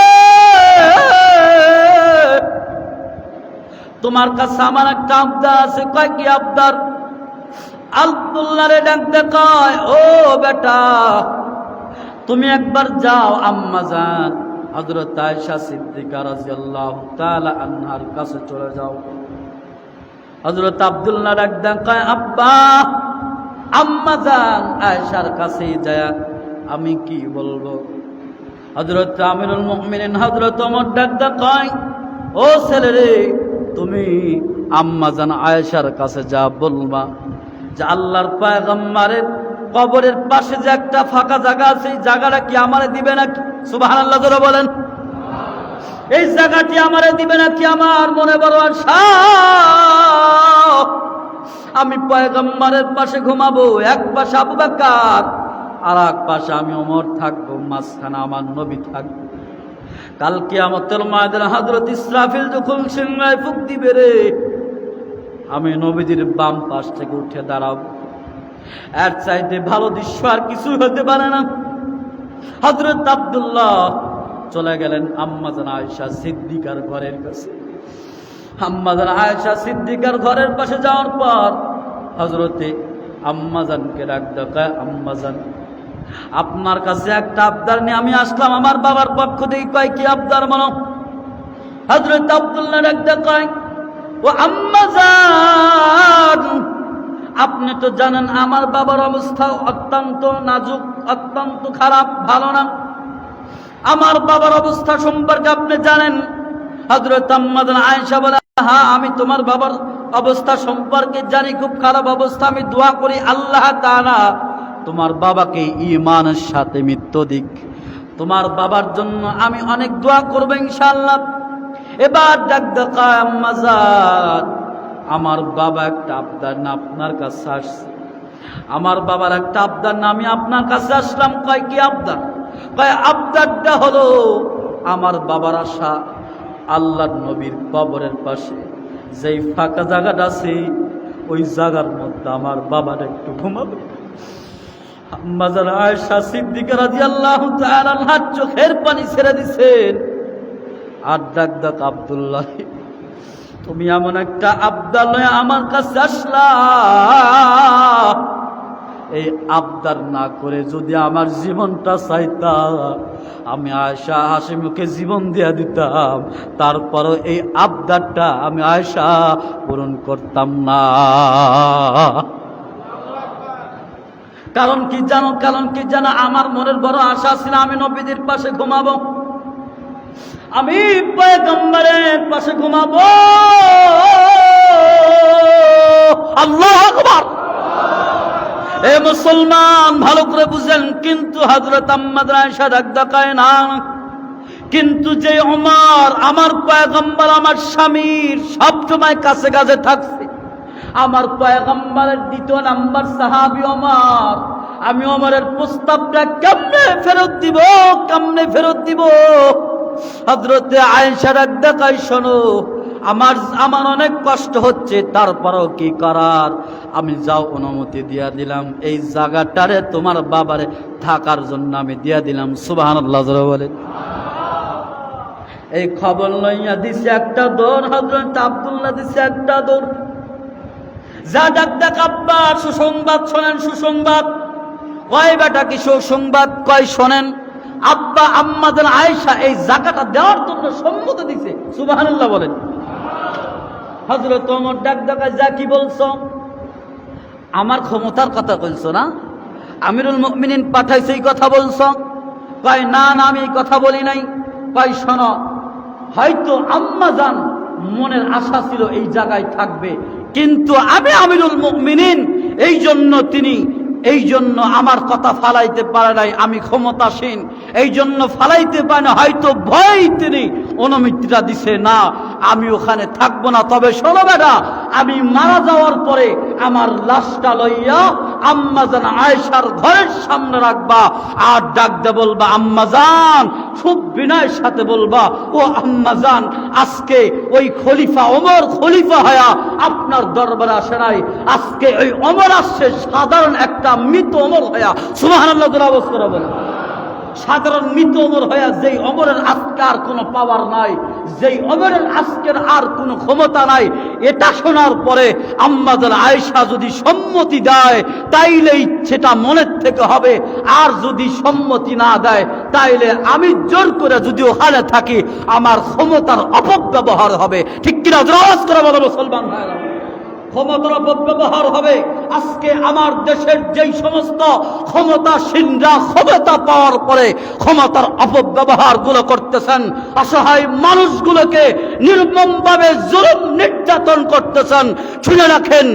S1: তোমার কাছে আমার একটা আবদার আছে। কয়, কি আবদার? আব্দুল্লাহ রে ডাক দেখায়, ও বেটা, তুমি একবার যাও আম্মাজান হযরত আয়েশা সিদ্দিকা রাদিয়াল্লাহু তাআলা আনহার কাছে চলে যাও। হযরত আব্দুল্লাহ ডাক দেখায়, আব্বা, আম্মাজান আয়েশার কাছে যায় আমি কি বলবো? হযরত আমিরুল মুমিনিন হযরত ওমর ডাক দেখায়, ও ছেলে রে, তুমি আম্মাজান আয়েশার কাছে যা বলবা যে আল্লাহর পয়গম্বরের কবরের পাশে যে একটা ফাঁকা জায়গা আছে, এই জায়গাটা কি আমারে দিবে নাকি? সুবহানাল্লাহ জোরে বলেন। এই জায়গাটি আমারে দিবে নাকি? আমার মনে বড় আশা, আমি পয়গম্বরের পাশে ঘুমাবো, এক পাশে আবু বকর আর এক পাশে আমি ওমর থাকবো, মাঝখানে আমার নবী থাকবো। কাল কিয়ামতের ময়দানে হযরত ইসরাফিল যখন সিংহায় ফুঁক দিবে রে, আমি নবীজির বাম পাশ থেকে উঠে দাঁড়াবো। এর চাইতে ভালো দৃশ্য আর কিছু হতে পারে না। হযরত আব্দুল্লাহ চলে গেলেন আম্মাজান আয়েশা সিদ্দিকার ঘরের কাছে। আম্মাজান আয়েশা সিদ্দিকার ঘরের পাশে যাওয়ার পর হযরতে আম্মাজানকে ডাক দেখায়, আম্মাজান, আপনার কাছে একটা আবদার নিয়ে আমি আসলাম আমার বাবার পক্ষ থেকে। কয়, কি আবদার বলো? হযরত আব্দুল্লাহ ডাক দেখায়, ও আম্মাজান, আপনি তো জানেন আমার বাবার অবস্থা অত্যন্ত নাজুক, অত্যন্ত খারাপ, ভালো না। আমার বাবার অবস্থা সম্পর্কে আপনি জানেন? হযরত আম্মাজান আয়েশা বলে, হ্যাঁ, আমি তোমার বাবার অবস্থা সম্পর্কে জানি, খুব খারাপ অবস্থা। আমি দোয়া করি আল্লাহ তাআলা তোমার বাবাকে ঈমানের সাথে মৃত্যু দিক। তোমার বাবার জন্য আমি অনেক দোয়া করব ইনশাআল্লাহ। এবার ডাক দেখায়, আম্মাজান, আমার বাবা একটা আবদার না আপনার কাছে আসছে। আমার বাবার একটা আবদার না, আমি আপনার কাছে আসলাম। কয় কি আবদার? কয় আবদারটা হলো আমার বাবার আশা আল্লাহর নবীর কবরের পাশে যেই ফাঁকা জায়গাটা আছে ওই জায়গার মধ্যে আমার বাবার একটু ঘুমাবে। আম্মাজান আয়েশা সিদ্দিকা রাদিয়াল্লাহু তাআলা আনহা চোখের পানি ছেড়ে দিছেন আর ডাক আব্দুল্লাহ, তুমি এমন একটা আবদার লয়ে আমার কাছে আসলা, এই আবদার না করে যদি আমার জীবনটা চাইতা আমি আয়েশা হাসি মুখে জীবন দিয়া দিতাম, তারপরও এই আবদারটা আমি আয়েশা পূরণ করতাম না। কারণ কি জানো? কারণ কি জানো? আমার মনের বড় আশা ছিল আমি নবীদের পাশে ঘুমাবো, আমি পয়গম্বরের পাশে ঘুমাবো। আল্লাহু আকবার। এ মুসলমান ভালো করে বুঝেন। কিন্তু হযরত আম্মা আয়েশা ডাক দেখায় না, কিন্তু যে ওমর আমার পয়গম্বর আমার স্বামীর সবসময় কাছে কাছে থাকছে, আমার পয়গম্বরের দ্বিতীয় নাম্বার সাহাবী ওমর, আমি ওমরের প্রস্তাবটা কেমনে ফেরত দিব, কেমনে ফেরত দিব? হযরতে আয়েশা ডাক দেখায়, শোনো আমার অনেক কষ্ট হচ্ছে, তারপরও কি করার, আমি যাও অনুমতি দিয়া দিলাম, এই জায়গাটারে তোমার বাবারে থাকার জন্য আমি দিয়া দিলাম। সুবহানাল্লাহ বলেন। এই খবর লইয়া দিছে একটা দৌড়, হযরত আব্দুল্লাহ দিছে একটা দৌড়, যা ডাক আব্বা সুসংবাদ শোনেন, সুসংবাদ। কয় বেটা কি সুসংবাদ? কয় শোনেন, আব্বা আম্মাদের আয়েশা এই জায়গাটা দেওয়ার জন্য সম্মতি দিছে। সুবহানাল্লাহ বলেন। হযরত ওমর ডাক দেখায়, যা কি বলছো? আমার ক্ষমতার কথা বলছো না? আমিরুল মুমিনিন পাঠাইছে এই কথা বলছো? কয় না না, আমি এই কথা বলি নাই। কয় শোনো, হয়তো আম্মা জান মনের আশা ছিল এই জায়গায় থাকবে, কিন্তু আমি আমিরুল মুমিনিন এই জন্য আমার কথা ফালাইতে পারে নাই, আমি ক্ষমতাসীন এই জন্য ফালাইতে পারে না, হয়তো ভয় তিনি অনুমতিটা দিছে না, আমি ওখানে থাকবো না। তবে শোনো বেটা, আমি মারা যাওয়ার পরে আমার লাশটা লইয়া আম্মাজান আয়েশার ঘরের সামনে রাখবা, আর ডাক দে বলবা, আম্মাজান, খুব বিনয়ের সাথে বলবা, ও আম্মাজান, আজকে ওই খলিফা ওমর খলিফা হয়া আপনার দরবারে আসে নাই, আজকে ওই ওমর আসছে সাধারণ একটা মৃত ওমর হয়া। সুবহানাল্লাহ বলেন। সাধারণ মৃত ওমর হয়া, যেই ওমরের আজকে আর কোনো পাওয়ার নাই, যেই ওমরের আজকের আর কোনো ক্ষমতা নাই। এটা শোনার পরে আম্মাজান আয়েশা যদি সম্মতি দেয় তাইলেই সেটা মনের থেকে হবে, আর যদি সম্মতি না দেয় তাইলে আমি জোর করে যদি ওখানে থাকি আমার ক্ষমতার অপব্যবহার হবে। ঠিক কিনা? আওয়াজ করে বলো মুসলমান ভাইরা। ক্ষমতার অপব্যবহার হবে। আজকে আমার দেশের যেই সমস্ত ক্ষমতাসীনরা ক্ষমতা পাওয়ার পরে ক্ষমতার অপব্যবহার গুলো করতেছেন, অসহায় মানুষগুলোকে নির্মমভাবে জুলুম নির্যাতন করতেছেন, শুনে রাখেন,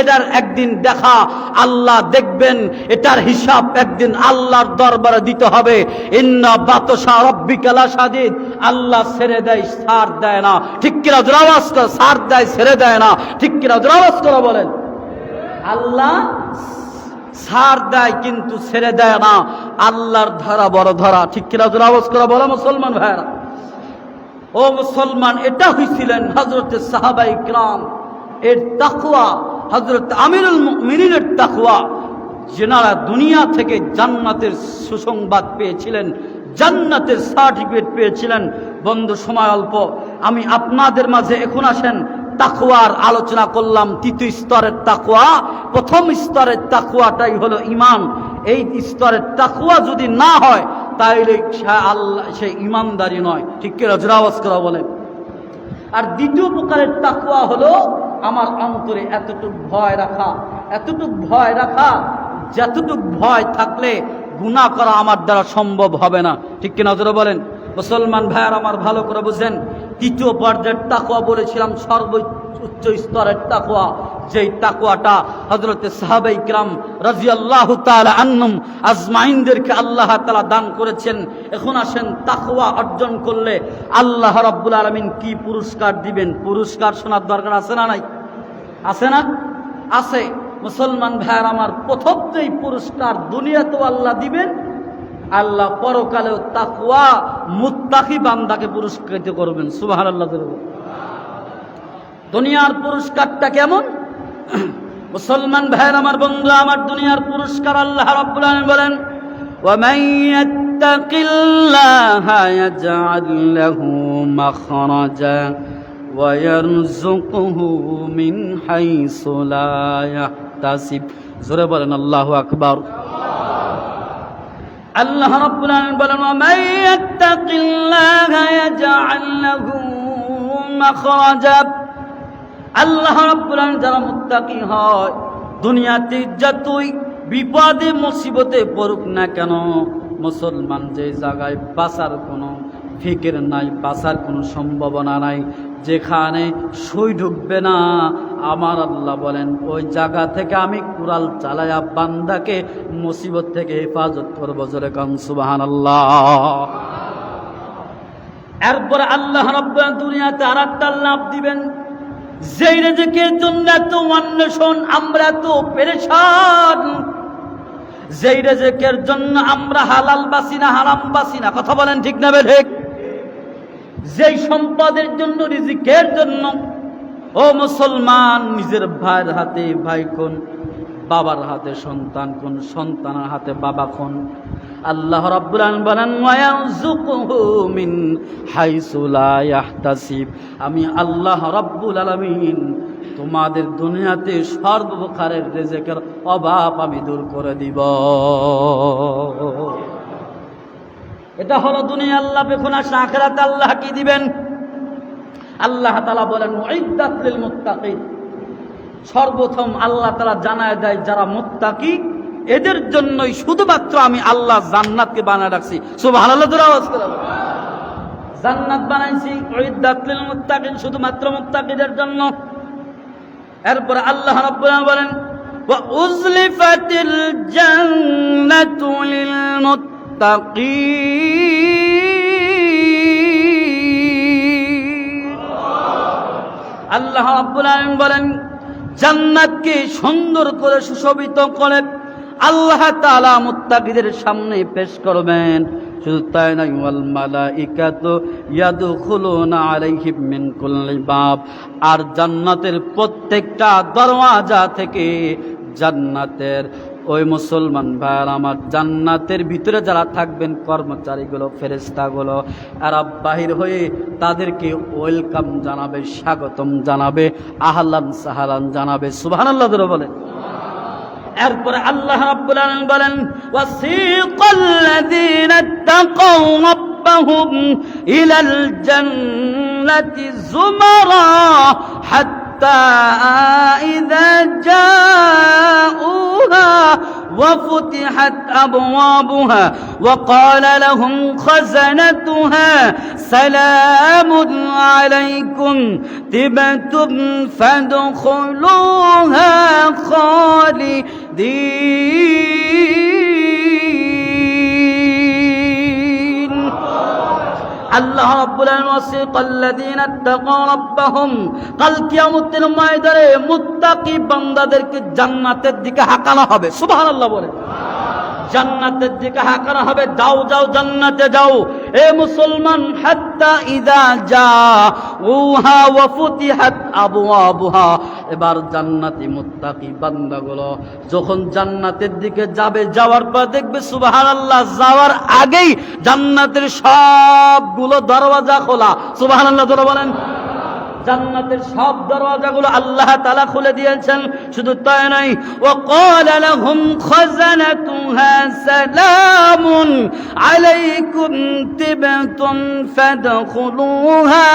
S1: এটার একদিন দেখা আল্লাহ দেখবেন, এটার হিসাব একদিন আল্লাহর দরবারে দিতে হবে। ইন্না বাতশা রাব্বিকা লাশাদীদ। আল্লাহ ছেড়ে দেয়, ছাড় দেয় না। ঠিক কিনা? আওয়াজ করে। ছাড় দেয়, ছেড়ে দেয় না। ঠিক কিনা? আওয়াজ করে বলেন। আল্লাহ ছাড় দেয় কিন্তু ছেড়ে দেয় না। আল্লাহর ধরা বড় ধরা। ঠিক কিনা? আওয়াজ করে বলো মুসলমান ভাইরা। ও মুসলমান, এটা হইছিলেন হযরত সাহাবায়ে কিরাম এর তাকওয়া, হযরত আমিরুল মুমিনিনের তাকওয়া, যেনারা দুনিয়া থেকে জান্নাতের সুসংবাদ পেয়েছিলেন, জান্নাতের সার্টিফিকেট পেয়েছিলেন। বন্ধু, সময় অল্প, আমি আপনাদের মাঝে এখন আসেন তাকওয়ার আলোচনা করলাম। তৃতীয় স্তরের তাকওয়া, প্রথম স্তরের তাকওয়াটাই হলো ঈমান। এই স্তরের তাকওয়া যদি না হয় তাইলে সে ঈমানদারি নয়। ঠিক কি? আওয়াজ করে বলেন। আর দ্বিতীয় প্রকারের তাকওয়া হলো আমার অন্তরে এতটুক ভয় রাখা, এতটুক ভয় রাখা যতটুক ভয় থাকলে গুনাহ করা আমার দ্বারা সম্ভব হবে না। ঠিক কি? নজরে বলেন। মুসলমান ভাইয়ার আমার ভালো করে বুঝেন, তৃতীয় পর্যায়ের তাকওয়া বলেছিলাম সর্বোচ্চ স্তরের তাকওয়া, যেই তাকওয়াটা হযরতে সাহাবায়ে কিরাম রাদিয়াল্লাহু তাআলা আনহুম আজমাইনদেরকে আল্লাহ তাআলা দান করেছেন। এখন আসেন, তাকওয়া অর্জন করলে আল্লাহ রাব্বুল আলামিন কি পুরস্কার দিবেন? পুরস্কার শোনার দরকার আছে না নাই? আছে না? আছে। মুসলমান ভাইয়ের আমার, প্রথম যেই পুরস্কার দুনিয়াতেও আল্লাহ দিবেন, আল্লাহ পরকালেও তাকওয়া মুত্তাকি বান্দাকে পুরস্কৃত করবেন। সুবহানাল্লাহ। দুনিয়ার পুরস্কারটা কেমন? মুসলমান ভাইয়ের আমার, বন্ধু আমার, দুনিয়ার পুরস্কার আল্লাহ রাব্বুল আলামিন বলেন, وَمَن يَتَّقِ اللَّهَ يَجْعَل لَّهُ مَخْرَجًا وَيَرْزُقْهُ مِنْ حَيْثُ لَا يَحْتَسِبُ। জোরে বলেন আল্লাহু আকবার। আল্লাহ রাব্বুল আলামিন বলেন, وَمَن يَتَّقِ اللَّهَ يَجْعَل لَّهُ مَخْرَجًا। আল্লাহ রাব্বুল আলামিন যারা মুত্তাকি হয়, দুনিয়াতে যতই বিপদে মুসিবতে পড়ুক না কেন, মুসলমান যে জায়গায় বাঁচার কোনো ফিকির নাই, বাঁচার কোনো সম্ভাবনা নাই, যেখানে সুই ঢুকবে না, আমার আল্লাহ বলেন ওই জায়গা থেকে আমি কুড়াল চালায়া বান্দাকে মুসিবত থেকে হেফাজত করবো। জোরে কান সুবহানাল্লাহ। এরপর আল্লাহ রাব্বুল আলামিন দুনিয়াতে আরেকটা লাভ দিবেন, যেই রিজিকের জন্য এত অন্বেষণ, আমরা তো পেরেশান, যেই রিজিকের জন্য আমরা হালাল বাসি না হারাম বাসি না, কথা বলেন ঠিক না ঠিক? যেই সম্পদের জন্য, রিজিকের জন্য, ও মুসলমান, নিজের ভাইয়ের হাতে ভাই খুন, বাবার হাতে সন্তান খুন, সন্তানের হাতে বাবা খুন, আল্লাহ রাব্বুল আলামিন বলেন, ওয়ায়ারযুকুহু মিন হাইসু লা ইয়াহতাসিব। আমি আল্লাহ রাব্বুল আলামিন তোমাদের দুনিয়াতে সর্বপ্রকারের রিজিকের অভাব আমি দূর করে দিব। এটা হলো দুনিয়া আল্লাহ পেখুন আসে, আখিরাতে আল্লাহ কি দিবেন? আল্লাহ তাআলা বলেন, উইদ্দাত লিল মুত্তাকিন। সর্বপ্রথম আল্লাহ তাআলা জানায় দেয় যারা মুত্তাকি এদের জন্যই শুধুমাত্র আমি আল্লাহ জান্নাতকে বানায় রাখছি। সুবহানাল্লাহ। জান্নাত বানাইছি উইদ্দাত লিল মুত্তাকিন, শুধুমাত্র মুত্তাকিদের জন্য। এরপর আল্লাহ রাব্বুল আলামিন বলেন, ওয়া উযলিফাতিল জান্নাতু লিল মুত্তাকিন। আল্লাহ রাব্বুল আলামিন বলেন, জান্নাতকে সুন্দর করে সুশোভিত করে আল্লাহ তাআলা মুত্তাকিদের সামনে পেশ করবেন। শুধু তাই নয়, ওয়াল মালাইকাতু ইয়াদখুলুনা আলাইহিম মিন কুল্লি বাব। আর জান্নাতের প্রত্যেকটা দরওয়াজা থেকে জান্নাতের ওই মুসলমান ভাইয়ার আমার, জান্নাতের ভিতরে যারা থাকবেন কর্মচারীগুলো, ফেরেশতাগুলো, এরা বাহির হয়ে তাদেরকে ওয়েলকাম জানাবে, স্বাগতম জানাবে, আহলান সাহালান জানাবে। সুবহানাল্লাহ বলে। এরপরে আল্লাহ রাব্বুল আলামিন বলেন, ওয়াসিকাল্লাযীনা তাকাউ রাব্বাহুম ইলাল জান্নাতি যুমারা হাত্তা ইযা জাউহা وفتحت أبوابها وقال لهم خزنتها سلام عليكم طبتم فادخلوها خالدين। আল্লাহ রাব্বুল আলামিন ওয়াসিকাল্লাযীনা তাকাউ রাব্বাহুম, কাল কিয়ামতের ময়দানে মুত্তাকি বান্দাদেরকে জান্নাতের দিকে হাঁকানো হবে। সুবহানাল্লাহ বলে। জান্নাতের দিকে হাঁকানো হবে, যাও যাও জান্নাতে যাও এ মুসলমান। হাত্তা ইযা জাউহা ওয়া ফুতিহাত আবওয়াবুহা। এবার জান্নাতি মুত্তাকি বান্দাগুলো যখন জান্নাতের দিকে যাবে, যাওয়ার পর দেখবে সুবহানাল্লাহ, যাওয়ার আগেই জান্নাতের সবগুলো দরওয়াজা খোলা। সুবহানাল্লাহ ধরে বলেন। জান্নাতের সব দরওয়াজাগুলো আল্লাহ তাআলা খুলে দিয়েছেন। শুধু তাই নয়, ওয়াকালা লাহুম খাযানাতুহা সালামুন আলাইকুম তিবতুম ফাদখুলুহা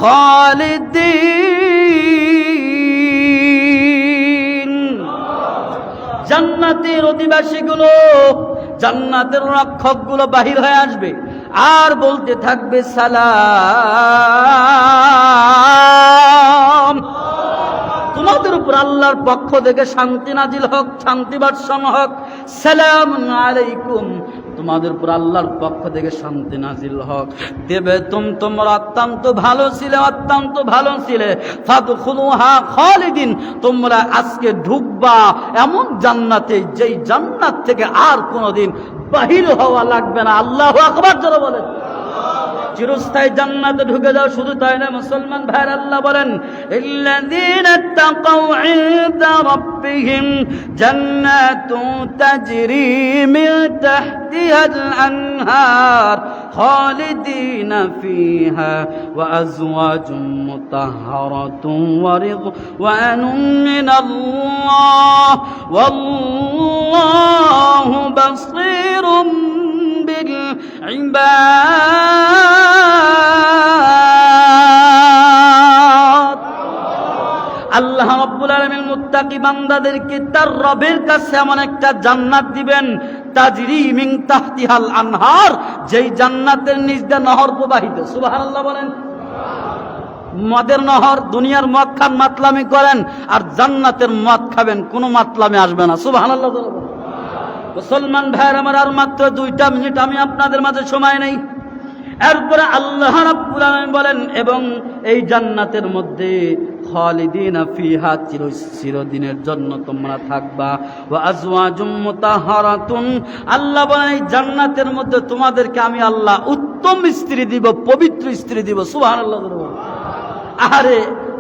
S1: খালিদিন। জান্নাতের অধিবাসীগুলো, জান্নাতের রক্ষকগুলো বাহির হয়ে আসবে আর বলতে থাকবে, সালাম, তোমাদের উপর আল্লাহর পক্ষ থেকে শান্তি নাজিল হোক, শান্তি বর্ষণ হোক। সালাম আলাইকুম, তোমাদের উপর আল্লাহর পক্ষ থেকে শান্তি নাজিল হোক। দেবে তোমরা অত্যন্ত ভালো ছিলে, অত্যন্ত ভালো ছিলে। ফাদখুলুহা খালিদিন, তোমরা আজকে ঢুকবা এমন জান্নাতে যেই জান্নাত থেকে আর কোনোদিন বাহির হওয়া লাগবে না। আল্লাহু আকবার যারা বলেন, চিরস্থায়ী জান্নাতে ঢুকে যাও। শুধু তাই না মুসলমান ভাইরা, আল্লাহ বলেন ইল্লাযীনা তাকাউ ইনদা রাব্বিহিম জান্নাতুন তাজরি মিন তাহতিহাল আনহার খালিদিনা ফিহা ওয়া আজওয়াজুম মুতাহহারাতুন ওয়া রিদওয়ানুম মিনাল্লাহ ওয়াল্লাহু বাসীরুম বিল ইবাদ। আল্লাহ রাব্বুল আলামিন মুত্তাকি বান্দাদেরকে তার রবের কাছে এমন একটা জান্নাত দিবেন, তাজরি মিন তাহতিহাল আনহার, যেই জান্নাতের নিচ দিয়ে নহর প্রবাহিত। সুবহানাল্লাহ বলেন। মদের নহর, দুনিয়ার মদ খান, মাতলামি করেন, আর জান্নাতের মদ খাবেন, কোনো মাতলামি আসবে না। সুবহানাল্লাহ বলেন। মুসলমান ভাইয়ের আমার, আর মাত্র 2টা মিনিট আমি আপনাদের মাঝে সময় নেই। এরপরে আল্লাহ রাব্বুল আলামিন বলেন, এবং এই জান্নাতের মধ্যে খালিদিনা ফিহা, চিরদিনের জন্য তোমরা থাকবা। ওয়া আজওয়াজুম মুতাহহারাতুন, আল্লাহ বলেন এই জান্নাতের মধ্যে তোমাদেরকে আমি আল্লাহ উত্তম স্ত্রী দিব, পবিত্র স্ত্রী দিব। সুবহানাল্লাহ। আরে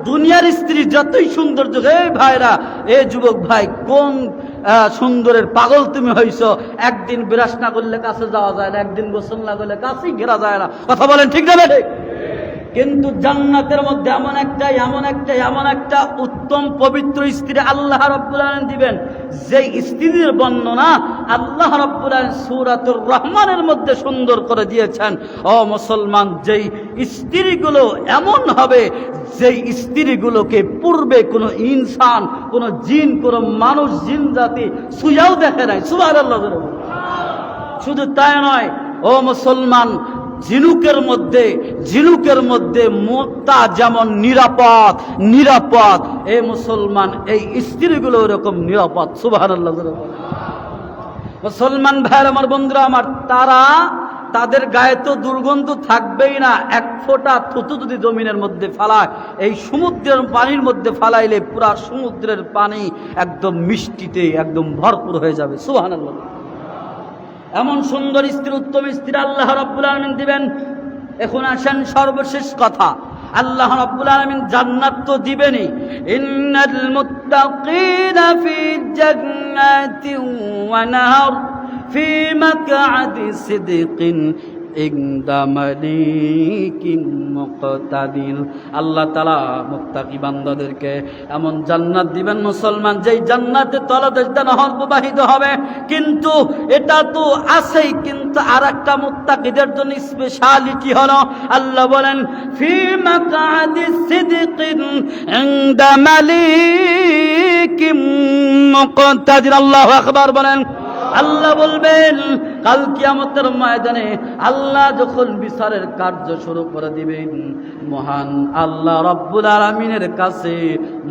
S1: দুনিয়ার স্ত্রী যতই সৌন্দর্য, এই ভাইরা, এ যুবক ভাই, কোন সুন্দরের পাগল তুমি হইছ? একদিন বিরাস না করলে কাছে যাওয়া যায় না, একদিন গোসল না করলে কাছেই ঘেরা যায় না। কথা বলেন ঠিক না ঠিক? কিন্তু জান্নাতের মধ্যে এমন একটা উত্তম পবিত্র স্ত্রী আল্লাহ রাব্বুল আলামিন দিবেন, যেই স্ত্রীর বর্ণনা আল্লাহ রাব্বুল আলামিন সূরাতুর রহমানের মধ্যে সুন্দর করে দিয়েছেন। ও মুসলমান, যেই স্ত্রীগুলো এমন হবে, যেই স্ত্রীগুলোকে পূর্বে কোনো ইনসান, কোনো জিন, কোনো মানুষ, জিন জাতি ছুঁয়াও দেখে নাই। সুবহানাল্লাহ। শুধু তাই নয়, ও মুসলমান, ঝিনুকের মধ্যে মুক্তা যেমন নিরাপদ, এ মুসলমান, এই স্ত্রীগুলো এরকম নিরাপদ। সুবহানাল্লাহ। মুসলমান ভাইয়ের আমার, বন্ধুরা আমার, তাদের গায়ে তো দুর্গন্ধ থাকবেই না। এক ফোঁটা থুতু যদি জমিনের মধ্যে ফালায়, এই সমুদ্রের পানির মধ্যে ফালাইলে পুরা সমুদ্রের পানি একদম মিষ্টিতে একদম ভরপুর হয়ে যাবে। সুবহানাল্লাহ। এমন সুন্দর স্ত্রী, উত্তম স্ত্রী আল্লাহ রাব্বুল আলামিন দিবেন। এখন আসেন সর্বশেষ কথা, আল্লাহ রাব্বুল আলামিন জান্নাত তো দিবেনই। ইন্নাল মুত্তাকিনা ফি জান্নাতিন ওয়া নাহার ফি মাকআদি সিদকিন ইনদা মালিকিন মুকতাদির। আল্লাহ তাআলা মুত্তাকি বান্দাদেরকে এমন জান্নাত দিবেন মুসলমান, যেই জান্নাতে তলদেশ দিয়ে নহর প্রবাহিত হবে। কিন্তু এটা তো আছেই, কিন্তু আরেকটা মুত্তাকিদের জন্য স্পেশালিটি হলো, আল্লাহ বলেন ফি মাকআদি সিদকিন ইনদা মালিকিন মুকতাদির। আল্লাহু আকবার বলেন। আল্লাহ বলবেন কাল কিয়ামতের ময়দানে আল্লাহ যখন বিচারের কার্য শুরু করে দিবেন, মহান আল্লাহ রাব্বুল আলামিনের কাছে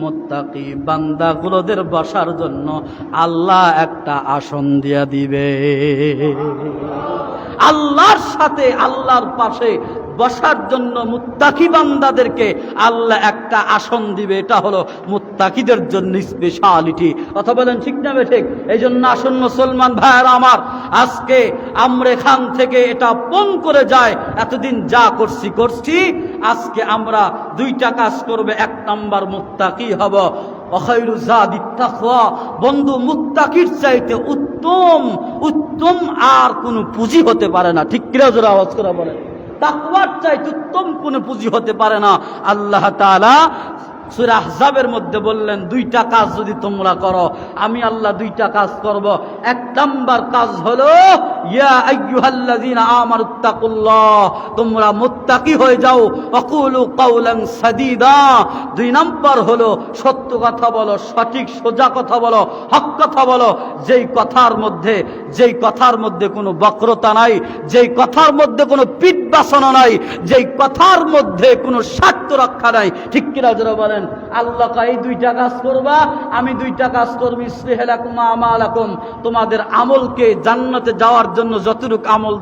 S1: মুত্তাকি বান্দাগুলোদের বসার জন্য আল্লাহ একটা আসন দিয়া দিবে। আল্লাহর সাথে, আল্লাহর পাশে বসার জন্য মুত্তাকি বান্দাদেরকে আল্লাহ একটা আসন দিবে। এটা হলো মুত্তাকিদের জন্য স্পেশালিটি। কথা বলেন ঠিক না ঠিক? এই জন্য আসুন মুসলমান ভাইয়েরা আমার, আজকে আমরা এখান থেকে এটা পণ করে যায়, এতদিন যা করছি, আজকে আমরা 2টা কাজ করবে। 1 নাম্বার, মুত্তাকি হব। ওয়াখাইরু যাদিত তাকওয়া। বন্ধু, মুত্তাকির চাইতে উত্তম আর কোনো পুঁজি হতে পারে না। ঠিক কিনা জোরে আওয়াজ করে বলেন। তাকওয়ার চাইতে উত্তম কোনো পুঁজি হতে পারে না। আল্লাহ তাআলা সূরা আহজাবের মধ্যে বললেন, 2টা কাজ যদি তোমরা করো, আমি আল্লাহ 2টা কাজ করব। 1 নাম্বার কাজ হলো ইয়া আইয়ুহাল্লাযীনা আমানুত্তাকুল্লাহ, তোমরা মুত্তাকি হয়ে যাও। ওয়াকুলু কাওলান সাদীদা। 2 নাম্বার হলো সত্য কথা বলো, সঠিক সোজা কথা বলো, হক কথা বলো, যেই কথার মধ্যে কোনো বক্রতা নাই, যেই কথার মধ্যে কোনো পিঠ বাঁচানো নাই, যেই কথার মধ্যে কোনো স্বার্থ রক্ষা নাই। ঠিক কিনা যারা বলেন। করেন, আল্লাহ এই দুইটা কাজ করবা, আমি দুইটা কাজ করবো, ইসলিহ লাকুম আমালাকুম, তোমাদের আমলকে জান্নাতে যাওয়ার জন্য যতটুকু আমল